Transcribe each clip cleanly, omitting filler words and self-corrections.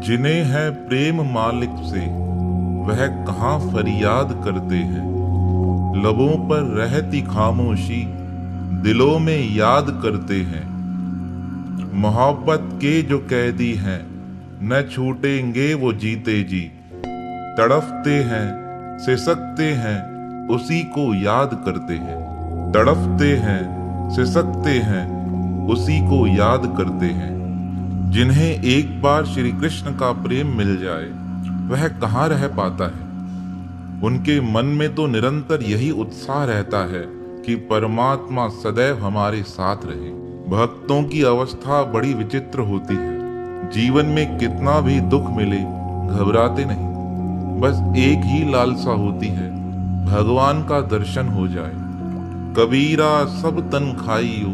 जिन्हें है प्रेम मालिक से वह कहाँ फरियाद करते हैं। लबों पर रहती खामोशी दिलों में याद करते हैं। मोहब्बत के जो कैदी हैं न छूटेंगे वो जीते जी। तड़फते हैं सिसकते हैं उसी को याद करते हैं। तड़फते हैं सिसकते हैं उसी को याद करते हैं। जिन्हें एक बार श्री कृष्ण का प्रेम मिल जाए वह कहाँ रह पाता है। उनके मन में तो निरंतर यही उत्साह रहता है कि परमात्मा सदैव हमारे साथ रहे। भक्तों की अवस्था बड़ी विचित्र होती है। जीवन में कितना भी दुख मिले घबराते नहीं, बस एक ही लालसा होती है, भगवान का दर्शन हो जाए। कबीरा सब तन खाइयो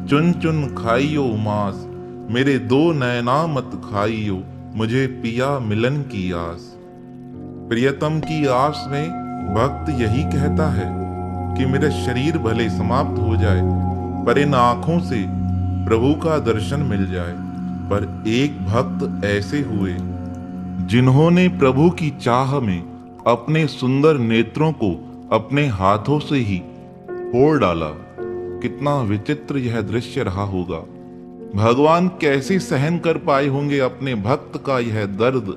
चुन चुन खाइयो मांस, मेरे दो नैना मत खाइयो मुझे पिया मिलन की आस। प्रियतम की आस में भक्त यही कहता है कि मेरा शरीर भले समाप्त हो जाए पर इन आंखों से प्रभु का दर्शन मिल जाए। पर एक भक्त ऐसे हुए जिन्होंने प्रभु की चाह में अपने सुंदर नेत्रों को अपने हाथों से ही फोड़ डाला। कितना विचित्र यह दृश्य रहा होगा। भगवान कैसे सहन कर पाए होंगे अपने भक्त का यह दर्द।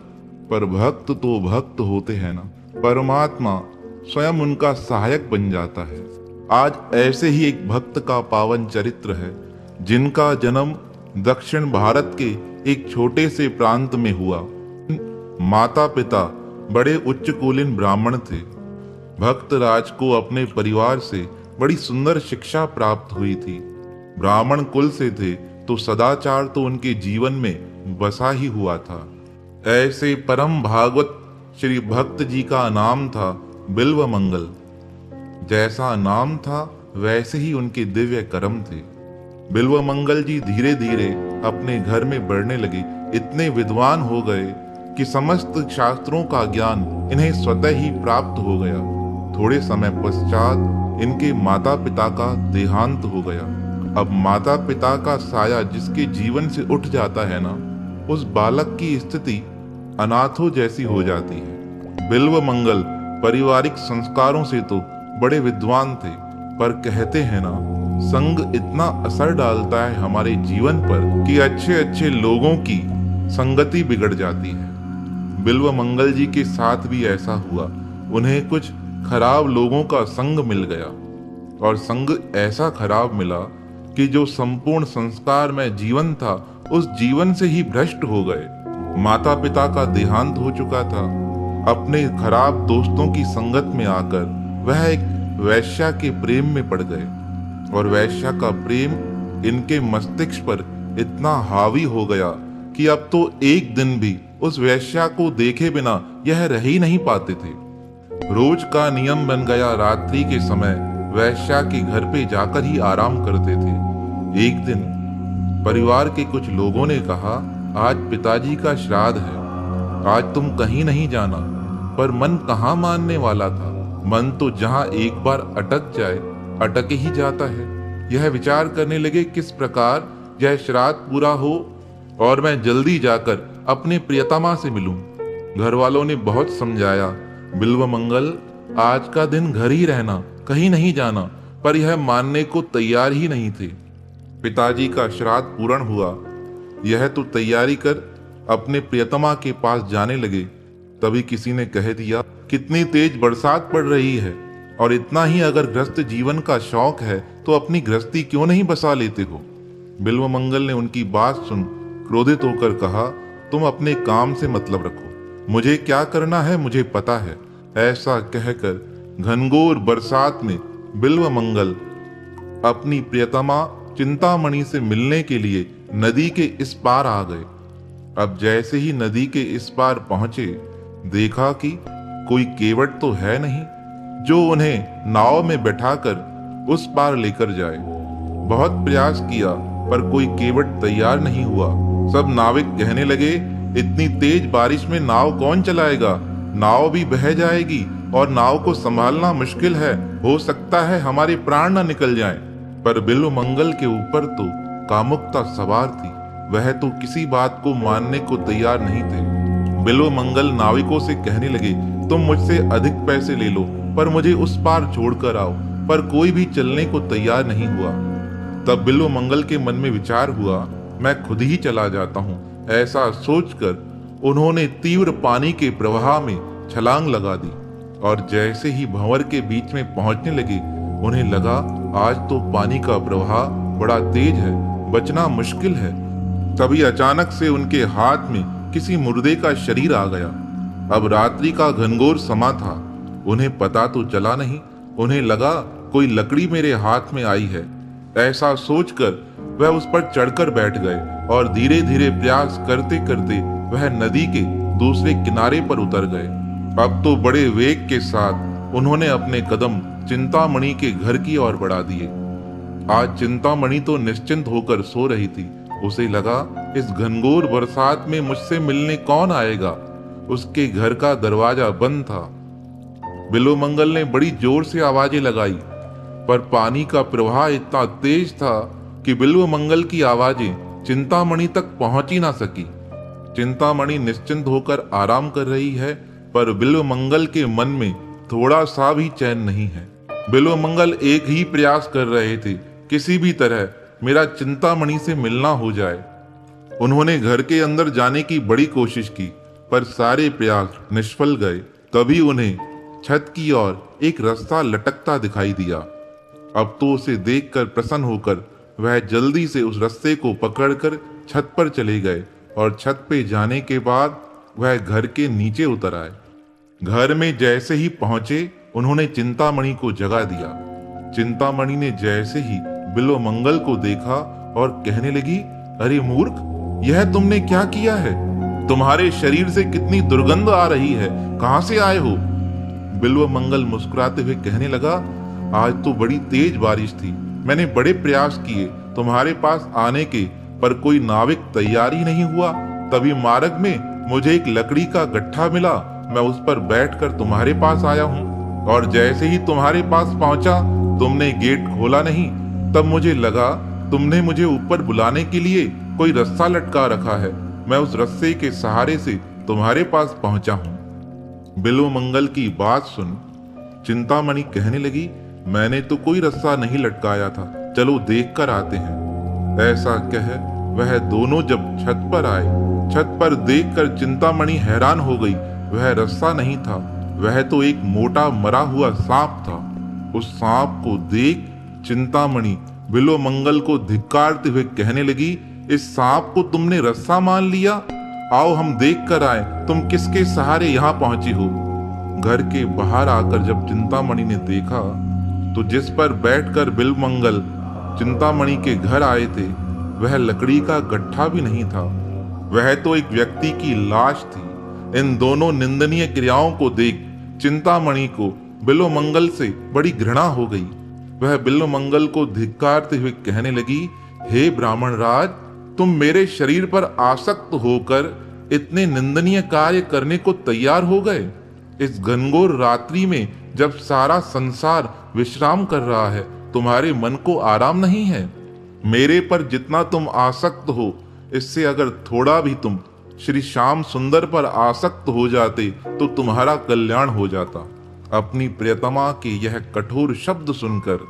पर भक्त तो भक्त होते हैं ना, परमात्मा स्वयं उनका सहायक बन जाता है। आज ऐसे ही एक भक्त का पावन चरित्र है जिनका जन्म दक्षिण भारत के एक छोटे से प्रांत में हुआ। माता पिता बड़े उच्च कुलीन ब्राह्मण थे। भक्त राज को अपने परिवार से बड़ी सुंदर शिक्षा प्राप्त हुई थी। ब्राह्मण कुल से थे तो सदाचार तो उनके जीवन में बसा ही हुआ था। ऐसे परम भागवत श्री भक्त जी का नाम था बिल्व मंगल। जैसा नाम था वैसे ही उनके दिव्य कर्म थे। बिल्व मंगल जी धीरे धीरे अपने घर में बढ़ने लगे। इतने विद्वान हो गए कि समस्त शास्त्रों का ज्ञान इन्हें स्वतः ही प्राप्त हो गया। थोड़े समय पश्चात इनके माता पिता का देहांत हो गया। अब माता पिता का साया जिसके जीवन से उठ जाता है ना, उस बालक की स्थिति अनाथों जैसी हो जाती है। बिल्व मंगल पारिवारिक संस्कारों से तो बड़े विद्वान थे, पर कहते हैं ना, संग इतना असर डालता है हमारे जीवन पर कि अच्छे अच्छे लोगों की संगति बिगड़ जाती है। बिल्व मंगल जी के साथ भी ऐसा हुआ। उन्हें कुछ खराब लोगों का संग मिल गया और संग ऐसा खराब मिला कि जो संपूर्ण संस्कार में जीवन था उस जीवन से ही भ्रष्ट हो गए। माता पिता का देहांत हो चुका था। अपने खराब दोस्तों की संगत में आकर वह एक वैश्या के प्रेम में पड़ गए और वैश्या का प्रेम इनके मस्तिष्क पर इतना हावी हो गया कि अब तो एक दिन भी उस वैश्या को देखे बिना यह रह ही नहीं पाते थे। रोज का नियम बन गया, रात्रि के समय वैश्या के घर पे जाकर ही आराम करते थे। एक दिन परिवार के कुछ लोगों ने कहा, आज पिताजी का श्राद्ध है, आज तुम कहीं नहीं जाना। पर मन कहाँ मानने वाला था। मन तो जहाँ एक बार अटक जाए अटक ही जाता है। यह विचार करने लगे किस प्रकार यह श्राद्ध पूरा हो और मैं जल्दी जाकर अपने प्रियतमा से मिलूं। घर वालों ने बहुत समझाया, बिल्व मंगल आज का दिन घर ही रहना, कहीं नहीं जाना, पर यह मानने को तैयार ही नहीं थे। पिताजी का श्राद्ध पूर्ण हुआ। यह तो तैयारी कर अपने प्रियतमा के पास जाने लगे। तभी किसी ने कह दिया, कितनी तेज बरसात पड़ रही है और इतना ही अगर गृहस्थ जीवन का शौक है तो अपनी गृहस्थी क्यों नहीं बसा लेते हो। बिल्व मंगल ने उनकी बात सुन क्रोधित होकर कहा, तुम अपने काम से मतलब रखो, मुझे क्या करना है मुझे पता है। ऐसा कहकर घनघोर बरसात में बिल्व मंगल अपनी प्रियतमा चिंतामणि से मिलने के लिए नदी के इस पार आ गए। अब जैसे ही नदी के इस पार पहुंचे, देखा कि कोई केवट तो है नहीं जो उन्हें नाव में बैठाकर उस पार लेकर जाए। बहुत प्रयास किया पर कोई केवट तैयार नहीं हुआ। सब नाविक कहने लगे, इतनी तेज बारिश में नाव कौन चलाएगा, नाव भी बह जाएगी और नाव को संभालना मुश्किल है, हो सकता है हमारे प्राण न निकल जाएं। पर बिल्व मंगल के ऊपर तो कामुकता सवार थी। वह तो किसी बात को मानने को तैयार नहीं थे। बिल्वमंगल नाविकों से कहने लगे, तुम मुझसे अधिक पैसे ले लो पर मुझे उस पार छोड़कर आओ, पर कोई भी चलने को तैयार नहीं हुआ। तब बिल्वमंगल के मन में विचार हुआ, मैं खुद ही चला जाता हूँ। ऐसा सोचकर उन्होंने तीव्र पानी के प्रवाह में छलांग लगा दी और जैसे ही भंवर के बीच में पहुंचने लगे, उन्हें लगा आज तो पानी का प्रवाह बड़ा तेज है, बचना मुश्किल है। तभी अचानक से उनके हाथ में किसी मुर्दे का शरीर आ गया। अब रात्रि का घनघोर समा था, उन्हें पता तो चला नहीं। उन्हें लगा कोई लकड़ी मेरे हाथ में आई है। ऐसा सोचकर वह उस पर चढ़कर बैठ गए और धीरे धीरे प्रयास करते करते वह नदी के दूसरे किनारे पर उतर गए। अब तो बड़े वेग के साथ उन्होंने अपने कदम चिंतामणि के घर की ओर बढ़ा दिए। आज चिंतामणि तो निश्चिंत होकर सो रही थी। उसे लगा इस घनघोर बरसात में मुझसे मिलने कौन आएगा। उसके घर का दरवाजा बंद था। बिल्वमंगल ने बड़ी जोर से आवाजें लगाई, पर पानी का प्रवाह इतना तेज था कि बिल्वमंगल की आवाजें चिंतामणि तक पहुंच ही ना सकी। चिंतामणि निश्चिंत होकर आराम कर रही है, पर बिल्वमंगल के मन में थोड़ा सा भी चैन नहीं है। बिल्वमंगल एक ही प्रयास कर रहे थे, किसी भी तरह मेरा चिंतामणि से मिलना हो जाए। उन्होंने घर के अंदर जाने की बड़ी कोशिश की, पर सारे प्रयास निष्फल गए। तभी उन्हें छत की ओर एक रास्ता लटकता दिखाई दिया। अब तो उसे देखकर प्रसन्न होकर वह जल्दी से उस रास्ते को पकड़कर छत पर चले गए और छत पे जाने के बाद वह घर के नीचे उतर आए। घर में जैसे ही पहुंचे, उन्होंने चिंतामणि को जगा दिया। चिंतामणि ने जैसे ही बिल्वमंगल को देखा और कहने लगी, अरे मूर्ख, यह तुमने क्या किया है? तुम्हारे शरीर से कितनी दुर्गंध आ रही है, कहां से आए हो? बिल्वमंगल मुस्कुराते हुए कहने लगा, आज तो बड़ी तेज बारिश थी, मैंने बड़े प्रयास किए तुम्हारे पास आने के, पर कोई नाविक तैयार ही नहीं हुआ। तभी मार्ग में मुझे एक लकड़ी का गट्ठा मिला, मैं उस पर बैठकर तुम्हारे पास आया हूँ। और जैसे ही तुम्हारे पास पहुंचा, तुमने गेट खोला नहीं। तब मुझे लगा तुमने मुझे ऊपर बुलाने के लिए कोई रस्सा लटका रखा है। मैं उस रस्से के सहारे से तुम्हारे पास पहुंचा हूँ। बिल्वमंगल की बात सुन चिंतामणि कहने लगी, मैंने तो कोई रस्सा नहीं लटकाया था, चलो देख कर आते हैं। ऐसा कह वह दोनों जब छत पर आए, छत पर देखकर चिंतामणि हैरान हो गई। वह रस्सा नहीं था, वह तो एक मोटा मरा हुआ सांप था। उस सांप को देख चिंतामणि बिल्वमंगल को धिक्कारते हुए कहने लगी, इस सांप को तुमने रस्सा मान लिया? आओ हम देख कर आए तुम किसके सहारे यहाँ पहुंची हो। घर के बाहर आकर जब चिंतामणि ने देखा तो जिस पर बैठकर बिल्वमंगल चिंतामणि के घर आए थे, वह लकड़ी का गट्ठा भी नहीं था, वह तो एक व्यक्ति की लाश थी। इन दोनों निंदनीय क्रियाओं को देख चिंतामणि को बिल्वमंगल से बड़ी घृणा हो गई। वह बिल्वमंगल को धिक्कारते हुए कहने लगी, हे ब्राह्मण राज, तुम मेरे शरीर पर आसक्त होकर इतने निंदनीय कार्य करने को तैयार हो गए। इस घनघोर रात्रि में जब सारा संसार विश्राम कर रहा है, तुम्हारे मन को आराम नहीं है। मेरे पर जितना तुम आसक्त हो, इससे अगर थोड़ा भी तुम श्री श्याम सुंदर पर आसक्त हो जाते तो तुम्हारा कल्याण हो जाता। अपनी प्रियतमा के यह कठोर शब्द सुनकर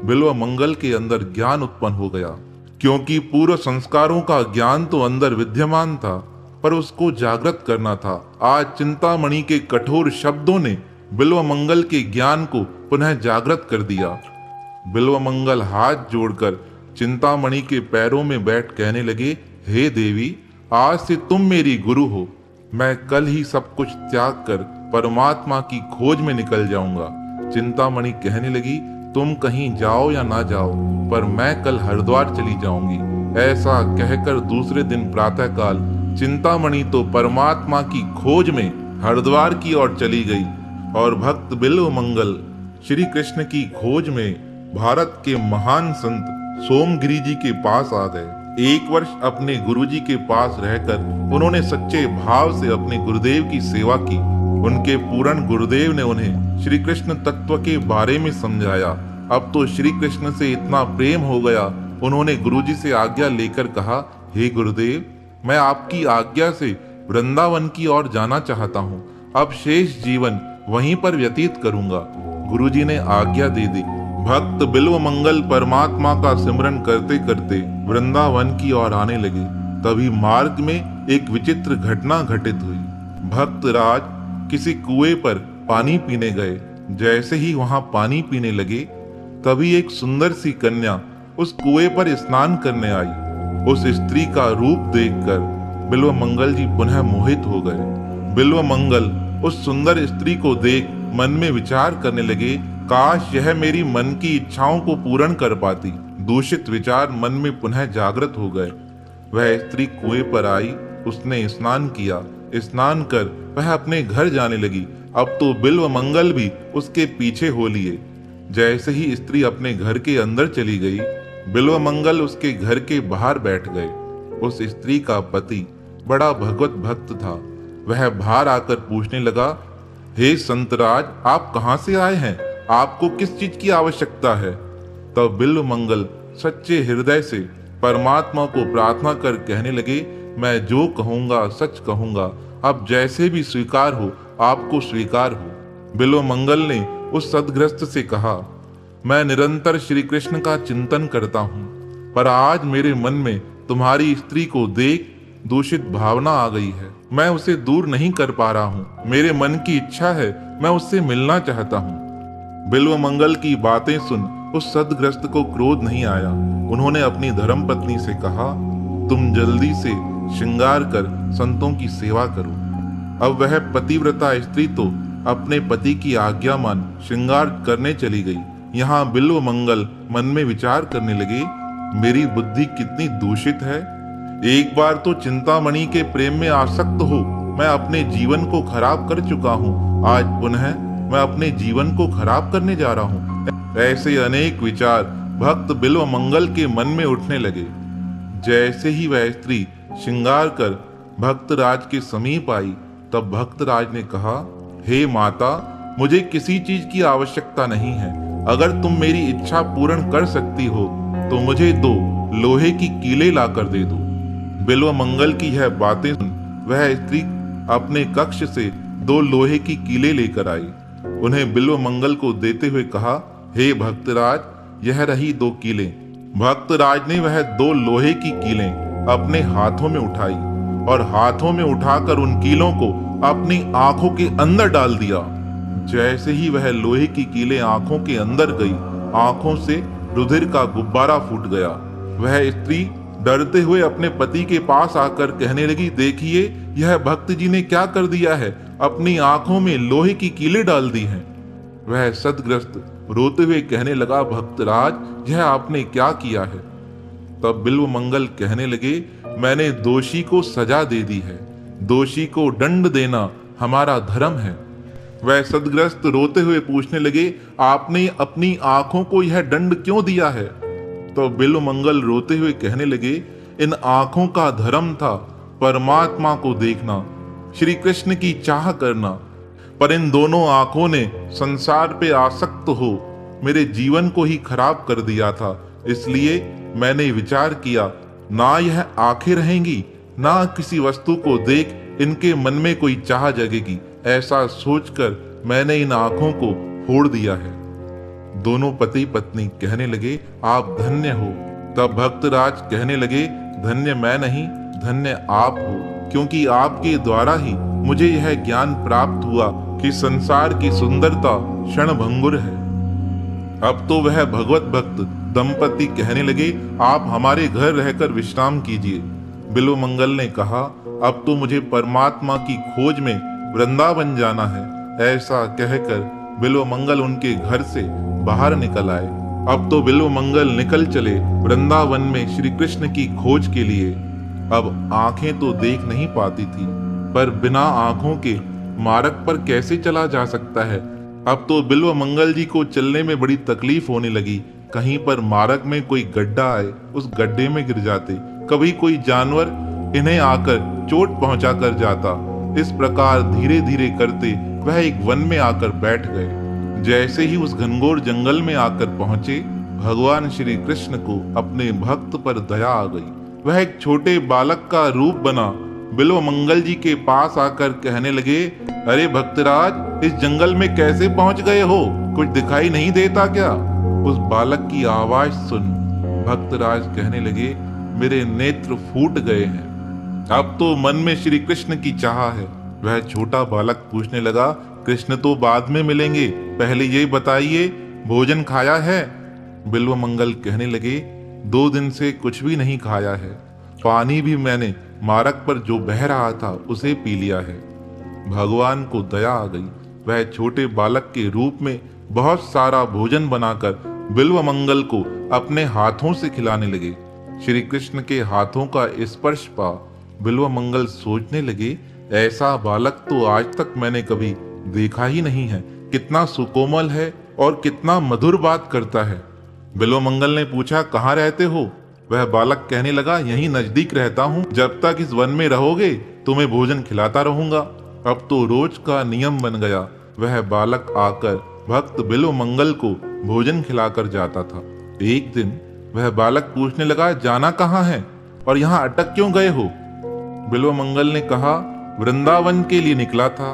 बिल्वमंगल के अंदर ज्ञान उत्पन्न हो गया, क्योंकि पूर्व संस्कारों का ज्ञान तो अंदर विद्यमान था, पर उसको जागृत करना था। आज चिंतामणि के कठोर शब्दों ने बिल्वमंगल के ज्ञान को पुनः जागृत कर दिया। बिल्वमंगल हाथ जोड़कर चिंतामणि के पैरों में बैठ कहने लगे, हे देवी, आज से तुम मेरी गुरु हो। मैं कल ही सब कुछ त्याग कर परमात्मा की खोज में निकल जाऊंगा। चिंतामणि कहने लगी, तुम कहीं जाओ या ना जाओ, पर मैं कल हरिद्वार चली जाऊंगी। ऐसा कहकर दूसरे दिन प्रातःकाल चिंतामणि तो परमात्मा की खोज में हरिद्वार की ओर चली गई और भक्त बिल्वमंगल श्री कृष्ण की खोज में भारत के महान संत सोमगिरी जी के पास आ गए। 1 वर्ष अपने गुरुजी के पास रहकर उन्होंने सच्चे भाव से अपने गुरुदेव की सेवा की। उनके पूर्ण गुरुदेव ने उन्हें श्री कृष्ण तत्व के बारे में समझाया। अब तो श्री कृष्ण से इतना प्रेम हो गया, उन्होंने गुरुजी से आज्ञा लेकर कहा, हे गुरुदेव, मैं आपकी आज्ञा से वृंदावन की ओर जाना चाहता हूँ। अब शेष जीवन वहीं पर व्यतीत करूंगा। गुरुजी ने आज्ञा दे दी। भक्त बिल्व मंगल परमात्मा का सिमरन करते करते वृंदावन की ओर आने लगे। तभी मार्ग में एक विचित्र घटना घटित हुई। भक्त राज किसी कुएं पर पानी पीने गए। जैसे ही वहां पानी पीने लगे, तभी एक सुंदर सी कन्या उस कुएं पर स्नान करने आई। उस स्त्री का रूप देखकर बिल्व मंगल जी पुनः मोहित हो गए। बिल्व मंगल उस सुंदर स्त्री को देख मन में विचार करने लगे, काश यह मेरी मन की इच्छाओं को पूर्ण कर पाती। दूषित विचार मन में पुनः जागृत हो गए। वह स्त्री कुएं पर आई, उसने स्नान किया। स्नान कर वह अपने घर जाने लगी। अब तो बिल्व मंगल भी उसके पीछे हो लिए। जैसे ही स्त्री अपने घर के अंदर चली गई, बिल्व मंगल उसके घर के बाहर बैठ गए। उस स्त्री का पति बड़ा भगवत भक्त था। वह बाहर आकर पूछने लगा, हे संतराज, आप कहां से आए हैं? आपको किस चीज की आवश्यकता है? तब बिल्व मंगल सच्चे हृदय से परमात्मा को प्रार्थना कर कहने लगे, मैं जो कहूंगा सच कहूंगा। अब जैसे भी स्वीकार हो, आपको स्वीकार हो। बिल्व मंगल ने उस सदग्रस्त से कहा, मैं निरंतर श्री कृष्ण का चिंतन करता हूँ, पर आज मेरे मन में तुम्हारी स्त्री को देख दूषित भावना आ गई है। मैं उसे दूर नहीं कर पा रहा हूँ। मेरे मन की इच्छा है, मैं उससे मिलना चाहता हूँ। बिल्व मंगल की बातें सुन उस सदग्रस्त को क्रोध नहीं आया। उन्होंने अपनी धर्मपत्नी से कहा, तुम जल्दी से श्रृंगार कर संतों की सेवा करो। अब वह पतिव्रता स्त्री तो अपने पति की आज्ञा मान श्रृंगार करने चली गई। यहाँ बिल्व मंगल मन में विचार करने लगे, मेरी बुद्धि कितनी दूषित है। एक बार तो चिंतामणि के प्रेम में आसक्त हो मैं अपने जीवन को खराब कर चुका हूँ। आज पुनः मैं अपने जीवन को खराब करने जा रहा हूँ। ऐसे अनेक विचार भक्त बिल्व मंगल के मन में उठने लगे। जैसे ही वह स्त्री श्रृंगार कर भक्तराज के समीप आई, तब भक्तराज ने कहा, हे माता, मुझे किसी चीज की आवश्यकता नहीं है। अगर तुम मेरी इच्छा पूर्ण कर सकती हो तो मुझे 2 लोहे की कीलें लाकर दे दो। बिल्व मंगल की यह बातें सुन वह स्त्री अपने कक्ष से 2 लोहे की कीलें लेकर आई। उन्हें बिल्व मंगल को देते हुए कहा, हे भक्तराज, यह रही 2 कीलें। भक्तराज ने वह 2 लोहे की कीलें अपने हाथों में उठाई और हाथों में उठाकर उन कीलों को अपनी आंखों के अंदर डाल दिया। जैसे ही वह लोहे की कीलें आंखों के अंदर गई, आंखों से रुधिर का गुब्बारा फूट गया। वह स्त्री डरते हुए अपने पति के पास आकर कहने लगी, देखिए यह भक्त जी ने क्या कर दिया है, अपनी आंखों में लोहे की कीलें डाल दी हैं। वह सदग्रस्त रोते हुए कहने लगा, भक्तराज, यह आपने क्या किया है? तब बिल्व मंगल कहने लगे, मैंने दोषी को सजा दे दी है। दोषी को दंड देना हमारा धर्म है। वह सदग्रस्त रोते हुए पूछने लगे, आपने अपनी आंखों को यह दंड क्यों दिया है? तो बिल्व मंगल रोते हुए कहने लगे, इन आंखों का धर्म था परमात्मा को देखना, श्री कृष्ण की चाह करना, पर इन दोनों आंखों ने संसार पे आसक्त हो मेरे जीवन को ही खराब कर दिया था। इसलिए मैंने विचार किया, ना यह आंखें रहेंगी, ना किसी वस्तु को देख इनके मन में कोई चाह जगेगी। ऐसा सोचकर मैंने इन आंखों को फोड़ दिया है। दोनों पति पत्नी कहने लगे, आप धन्य हो। तब भक्तराज कहने लगे, धन्य मैं नहीं, धन्य आप हो, क्योंकि आपके द्वारा ही मुझे यह ज्ञान प्राप्त हुआ कि संसार की सुंदरता क्षणभंगुर है। अब तो वह भगवत भक्त दंपति कहने लगे, आप हमारे घर रहकर विश्राम कीजिए। बिल्व मंगल ने कहा, अब तो मुझे परमात्मा की खोज में वृंदावन जाना है। ऐसा कहकर बिल्व मंगल उनके घर से बाहर निकल आए। अब तो बिल्व मंगल निकल चले वृंदावन में श्री कृष्ण की खोज के लिए। अब आंखें तो देख नहीं पाती थी, पर बिना आंखों के मार्ग पर कैसे चला जा सकता है? अब तो बिल्व मंगल जी को चलने में बड़ी तकलीफ होने लगी। कहीं पर मार्ग में कोई गड्ढा आए, उस गड्ढे में गिर जाते। कभी कोई जानवर इन्हें आकर चोट पहुंचा कर जाता। इस प्रकार धीरे धीरे करते वह एक वन में आकर बैठ गए। जैसे ही उस घनघोर जंगल में आकर पहुंचे, भगवान श्री कृष्ण को अपने भक्त पर दया आ गई। वह एक छोटे बालक का रूप बना बिल्व मंगल जी के पास आकर कहने लगे, अरे भक्तराज, इस जंगल में कैसे पहुंच गए हो? कुछ दिखाई नहीं देता क्या? उस बालक की आवाज सुन भक्तराज कहने लगे, मेरे नेत्र फूट गए हैं, अब तो मन में श्री कृष्ण की चाह है। वह छोटा बालक पूछने लगा, कृष्ण तो बाद में मिलेंगे, पहले ये बताइए भोजन खाया है? बिल्व मंगल कहने लगे, 2 दिन से कुछ भी नहीं खाया है, पानी भी मैंने मार्ग पर जो बह रहा था उसे पी लिया है। भगवान को दया आ गई, वह छोटे बालक के रूप में बहुत सारा भोजन बनाकर बिल्व मंगल को अपने हाथों से खिलाने लगे। श्री कृष्ण के हाथों का स्पर्श पा बिल्व मंगल सोचने लगे, ऐसा बालक तो आज तक मैंने कभी देखा ही नहीं है, कितना सुकोमल है और कितना मधुर बात करता है। बिल्व मंगल ने पूछा, कहाँ रहते हो? वह बालक कहने लगा, यहीं नजदीक रहता हूँ, जब तक इस वन में रहोगे तुम्हें भोजन खिलाता रहूंगा। अब तो रोज का नियम बन गया, वह बालक आकर भक्त बिल्व मंगल को भोजन खिलाकर जाता था। एक दिन वह बालक पूछने लगा, जाना कहाँ है और यहाँ अटक क्यों गए हो? बिल्व मंगल ने कहा, वृंदावन के लिए निकला था,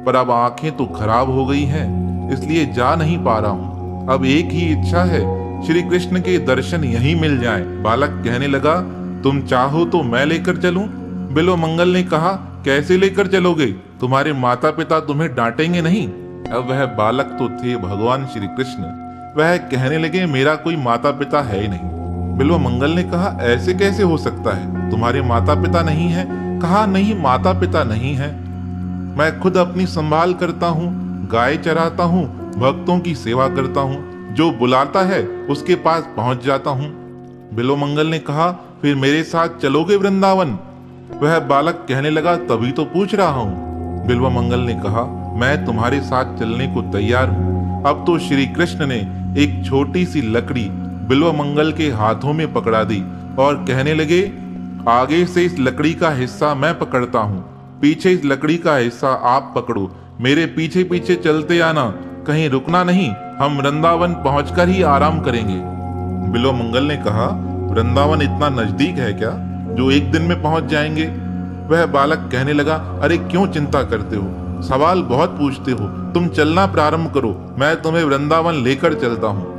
पर अब आंखें तो खराब हो गई हैं, इसलिए जा नहीं पा रहा हूँ। अब एक ही इच्छा है, श्री कृष्ण के दर्शन यहीं मिल जाएं। बालक कहने लगा, तुम चाहो तो मैं लेकर चलूं? बिल्व मंगल ने कहा, कैसे लेकर चलोगे? तुम्हारे माता पिता तुम्हें डांटेंगे नहीं? अब वह बालक तो थे भगवान श्री कृष्ण, वह कहने लगे, मेरा कोई माता पिता है ही नहीं। बिल्व मंगल ने कहा, ऐसे कैसे हो सकता है, तुम्हारे माता पिता नहीं है? कहा, नहीं, माता पिता नहीं है, मैं खुद अपनी संभाल करता हूँ, गाय चराता हूँ, भक्तों की सेवा करता हूँ, जो बुलाता है उसके पास पहुंच जाता हूँ। बिल्व मंगल ने कहा, फिर मेरे साथ चलोगे वृंदावन? वह बालक कहने लगा, तभी तो पूछ रहा हूँ। बिल्व मंगल ने कहा, मैं तुम्हारे साथ चलने को तैयार हूँ। अब तो श्री कृष्ण ने एक छोटी सी लकड़ी बिल्व मंगल के हाथों में पकड़ा दी और कहने लगे, आगे से इस लकड़ी का हिस्सा मैं पकड़ता हूँ, पीछे इस लकड़ी का हिस्सा आप पकड़ो, मेरे पीछे पीछे चलते आना, कहीं रुकना नहीं, हम वृंदावन पहुंचकर ही आराम करेंगे। बिल्व मंगल ने कहा, वृंदावन इतना नजदीक है क्या जो एक दिन में पहुंच जाएंगे? वह बालक कहने लगा, अरे क्यों चिंता करते हो, सवाल बहुत पूछते हो, तुम चलना प्रारंभ करो, मैं तुम्हें वृंदावन लेकर चलता हूँ।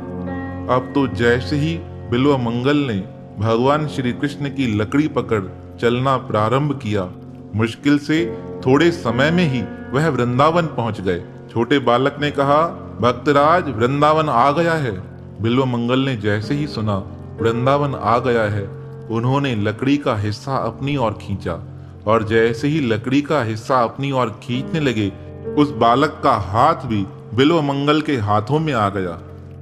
अब तो जैसे ही बिल्व मंगल ने भगवान श्री कृष्ण की लकड़ी पकड़ चलना प्रारंभ किया, मुश्किल से थोड़े समय में ही वह वृंदावन पहुंच गए। छोटे बालक ने कहा, भक्तराज, वृंदावन आ गया है। बिल्व मंगल ने जैसे ही सुना वृंदावन आ गया है, उन्होंने लकड़ी का हिस्सा अपनी ओर खींचा, और जैसे ही लकड़ी का हिस्सा अपनी ओर खींचने लगे, उस बालक का हाथ भी बिल्व मंगल के हाथों में आ गया।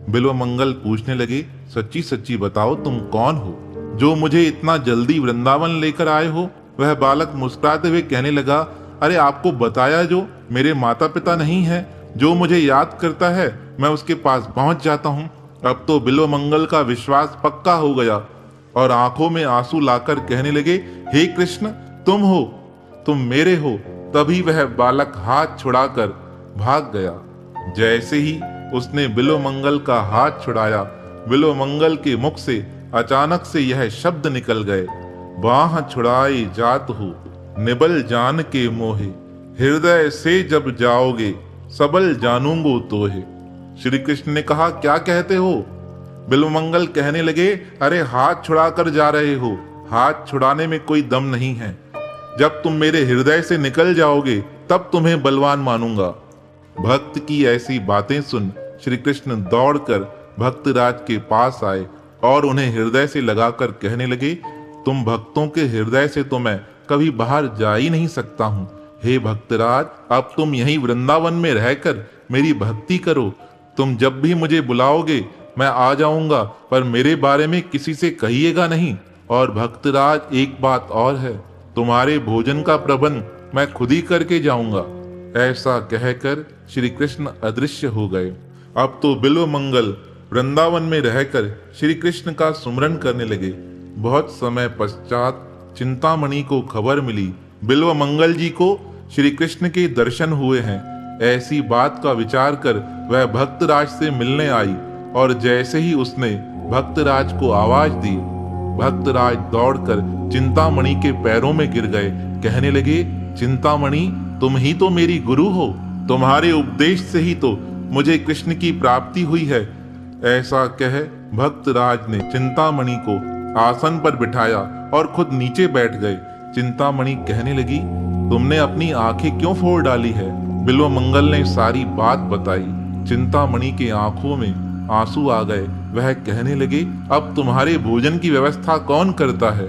बिल्व मंगल पूछने लगे, सच्ची सच्ची बताओ, तुम कौन हो जो मुझे इतना जल्दी वृंदावन लेकर आए हो? वह बालक मुस्कुराते हुए कहने लगा, अरे आपको बताया जो मेरे माता पिता नहीं है, जो मुझे याद करता है मैं उसके पास पहुंच जाता हूँ। अब तो बिल्व मंगल का विश्वास पक्का हो गया और आंखों में आंसू लाकर कहने लगे, हे कृष्ण, तुम हो, तुम मेरे हो। तभी वह बालक हाथ छुड़ाकर भाग गया। जैसे ही उसने बिल्व मंगल का हाथ छुड़ाया, बिल्व मंगल के मुख से अचानक से यह शब्द निकल गए, बाह छुड़ाए जात हो, निबल जान के मोहे, हृदय से जब जाओगे सबल जानूंगो तोहे। श्री कृष्ण ने कहा, क्या कहते हो? बिल्व मंगल कहने लगे, अरे हाथ छुड़ाकर जा रहे हो, हाथ छुड़ाने में कोई दम नहीं है, जब तुम मेरे हृदय से निकल जाओगे तब तुम्हें बलवान मानूंगा। भक्त की ऐसी बातें सुन श्री कृष्ण दौड़कर भक्तराज के पास आए और उन्हें हृदय से लगाकर कहने लगे, तुम भक्तों के हृदय से तो मैं कभी बाहर जा ही नहीं सकता हूँ। हे भक्तराज, अब तुम यहीं वृंदावन में रहकर मेरी भक्ति करो, तुम जब भी मुझे बुलाओगे मैं आ जाऊंगा, पर मेरे बारे में किसी से कहिएगा नहीं। और भक्तराज, एक बात और है, तुम्हारे भोजन का प्रबंध मैं खुद ही करके जाऊंगा। ऐसा कहकर श्री कृष्ण अदृश्य हो गए। अब तो बिल्व मंगल वृंदावन में रहकर श्री कृष्ण का सुमरन करने लगे। बहुत समय पश्चात चिंतामणि को खबर मिली, बिल्व मंगल जी को श्री कृष्ण के दर्शन हुए हैं। ऐसी बात का विचार कर वह भक्तराज से मिलने आई और जैसे ही उसने भक्तराज को आवाज दी, भक्तराज दौड़कर चिंतामणि के पैरों में गिर गए। कहने लगे, चिंतामणि, तुम ही तो मेरी गुरु हो, तुम्हारे उपदेश से ही तो मुझे कृष्ण की प्राप्ति हुई है। ऐसा कह भक्तराज ने चिंतामणि को आसन पर बिठाया और खुद नीचे बैठ गए। चिंतामणि कहने लगी, तुमने अपनी आंखें क्यों फोड़ डाली है? बिल्वमंगल ने सारी बात बताई। चिंतामणि के आंखों में आंसू आ गए। वह कहने लगे, अब तुम्हारे भोजन की व्यवस्था कौन करता है?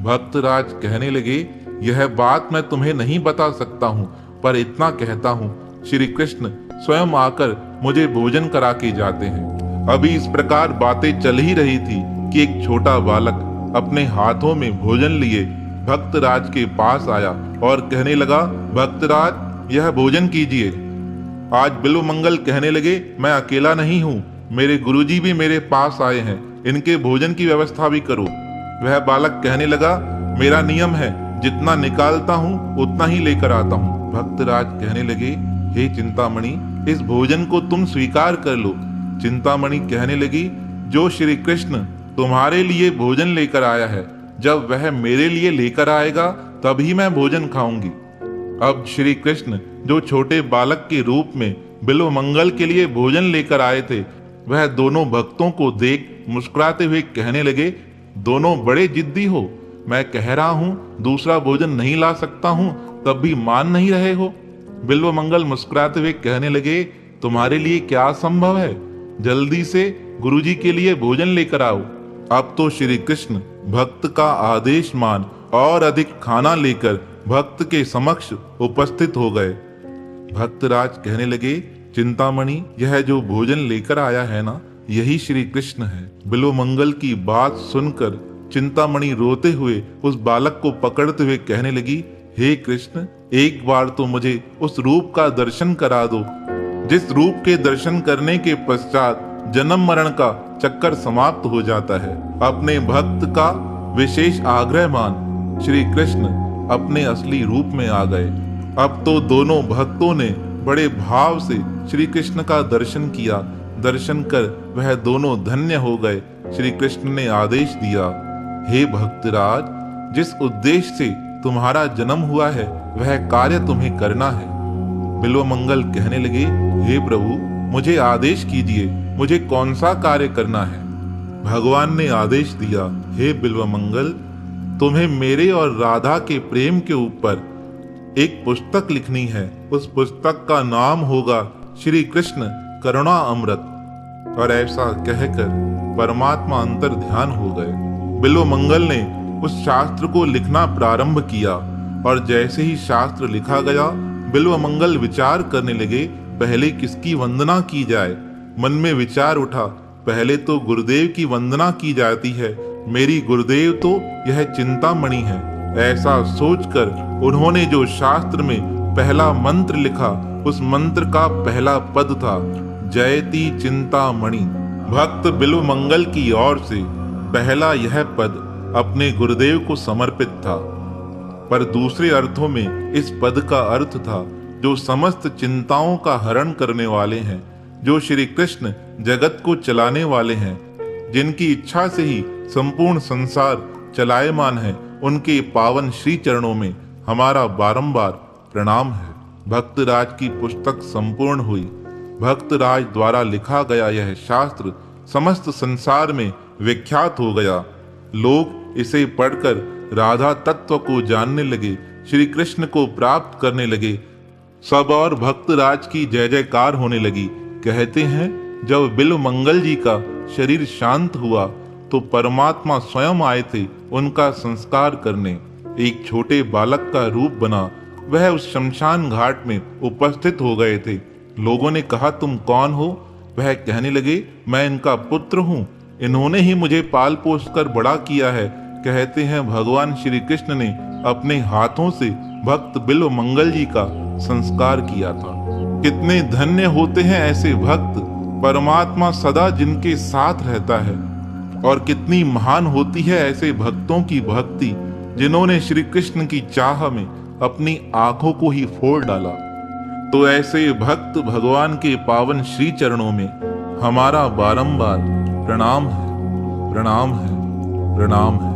भक्तराज कहने लगे, यह बात मैं तुम्हें नहीं बता सकता हूँ, पर इतना कहता हूँ, श्री कृष्ण स्वयं आकर मुझे भोजन करा के जाते हैं। अभी इस प्रकार बातें चल ही रही थी कि एक छोटा बालक अपने हाथों में भोजन लिए भक्तराज के पास आया और कहने लगा, भक्तराज, यह भोजन कीजिए। आज बिल्वमंगल कहने लगे, मैं अकेला नहीं हूँ, मेरे गुरुजी भी मेरे पास आए हैं, इनके भोजन की व्यवस्था भी करो। वह बालक कहने लगा, मेरा नियम है, जितना निकालता हूँ उतना ही लेकर आता हूँ। भक्तराज कहने लगे, हे चिंतामणि, इस भोजन को तुम स्वीकार कर लो। चिंतामणि कहने लगी, जो श्री कृष्ण तुम्हारे लिए भोजन लेकर आया है, जब वह मेरे लिए लेकर आएगा तभी मैं भोजन खाऊंगी। अब श्री कृष्ण जो छोटे बालक के रूप में बिल्वमंगल के लिए भोजन लेकर आए थे, वह दोनों भक्तों को देख मुस्कुराते हुए कहने लगे, दोनों बड़े जिद्दी हो, मैं कह रहा हूँ दूसरा भोजन नहीं ला सकता हूँ, तब भी मान नहीं रहे हो। बिल्वमंगल मुस्कुराते हुए कहने लगे, तुम्हारे लिए क्या संभव है, जल्दी से गुरुजी के लिए भोजन लेकर आओ। अब तो श्री कृष्ण भक्त का आदेश मान और अधिक खाना लेकर भक्त के समक्ष उपस्थित हो गए। भक्तराज कहने लगे, चिंतामणि, यह जो भोजन लेकर आया है ना, यही श्री कृष्ण है। बिल्वमंगल की बात सुनकर चिंतामणि रोते हुए उस बालक को पकड़ते हुए कहने लगी, हे कृष्ण, एक बार तो मुझे उस रूप का दर्शन करा दो, जिस रूप के दर्शन करने के पश्चात जन्म मरण का चक्कर समाप्त हो जाता है। अपने भक्त का विशेष आग्रह मान श्री कृष्ण अपने असली रूप में आ गए। अब तो दोनों भक्तों ने बड़े भाव से श्री कृष्ण का दर्शन किया। दर्शन कर वह दोनों धन्य हो गए। श्री कृष्ण ने आदेश दिया, हे भक्तराज, जिस उद्देश्य से तुम्हारा जन्म हुआ है वह कार्य तुम्हें करना है। बिल्वमंगल कहने लगे, हे प्रभु, मुझे आदेश कीजिए, मुझे कौन सा कार्य करना है? भगवान ने आदेश दिया, हे बिल्वमंगल, तुम्हें मेरे और राधा के प्रेम के ऊपर एक पुस्तक लिखनी है। उस पुस्तक का नाम होगा श्री कृष्ण करुणा अमृत। और ऐसा कहकर परमात्मा अंतर ध्यान हो गए। बिल्वमंगल ने उस शास्त्र को लिखना प्रारंभ किया और जैसे ही शास्त्र लिखा गया, बिल्वमंगल विचार करने लगे, पहले किसकी वंदना की जाए। मन में विचार उठा, पहले तो गुरुदेव की वंदना की जाती है, मेरी गुरुदेव तो यह चिंतामणि है। ऐसा सोचकर उन्होंने जो शास्त्र में पहला मंत्र लिखा, उस मंत्र का पहला पद था, जयति चिंतामणि। भक्त बिल्वमंगल की ओर से पहला यह पद अपने गुरुदेव को समर्पित था, पर दूसरे अर्थों में इस पद का अर्थ था, जो समस्त चिंताओं का हरण करने वाले हैं, जो श्री कृष्ण जगत को चलाने वाले हैं, जिनकी इच्छा से ही संपूर्ण संसार चलायमान है, उनके पावन श्री चरणों में हमारा बारंबार प्रणाम है। भक्तराज की पुस्तक संपूर्ण हुई। भक्तराज द्वारा लिखा गया यह शास्त्र समस्त संसार में विख्यात हो गया। लोग इसे पढ़कर राधा तत्व को जानने लगे, श्री कृष्ण को प्राप्त करने लगे। सब और भक्तराज की जय जयकार होने लगी। कहते हैं, जब बिल्वमंगल जी का शरीर शांत हुआ तो परमात्मा स्वयं आए थे उनका संस्कार करने। एक छोटे बालक का रूप बना वह उस शमशान घाट में उपस्थित हो गए थे। लोगों ने कहा, तुम कौन हो? वह कहने लगे, मैं इनका पुत्र हूँ, इन्होंने ही मुझे पाल पोस कर बड़ा किया है। कहते हैं, भगवान श्री कृष्ण ने अपने हाथों से भक्त बिल्वमंगल जी का संस्कार किया था। कितने धन्य होते हैं ऐसे भक्त, परमात्मा सदा जिनके साथ रहता है। और कितनी महान होती है ऐसे भक्तों की भक्ति, जिन्होंने श्री कृष्ण की चाह में अपनी आंखों को ही फोड़ डाला। तो ऐसे भक्त भगवान के पावन श्री चरणों में हमारा बारंबार प्रणाम है, प्रणाम है। प्रणाम है।